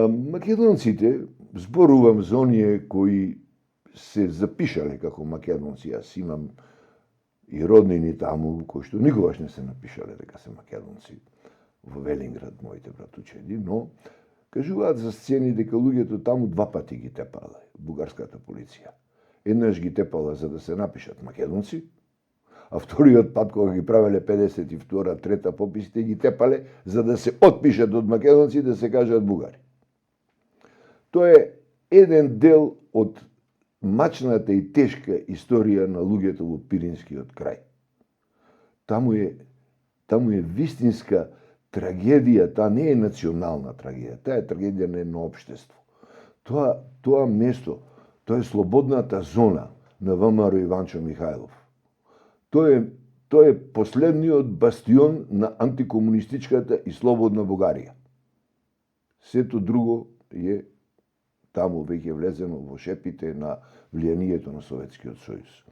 Македонците, зборувам за оние кои се запишале како македонци, јас имам и роднини таму, кои што никогаш не се напишале дека се македонци, во Велинград, моите братучеди, но кажуваат за сцени дека луѓето таму два пати ги тепале, бугарската полиција. Еднаш ги тепала за да се напишат македонци, а вториот пат кога ги правеле 52-та, трета пописите, ги тепале за да се отпишат од македонци и да се кажат бугари. Тоа е еден дел од мачната и тешка историја на луѓето во Пиринскиот крај. Таму е вистинска трагедија, таа не е национална трагедија, таа е трагедија на едно општество. Тоа место, тоа е слободната зона на ВМРО Иванчо Михајлов. Тоа е последниот бастион на антикомунистичката и слободна Бугарија. Сето друго е таму веќе влезено во шепите на влијанието на Советскиот сојуз.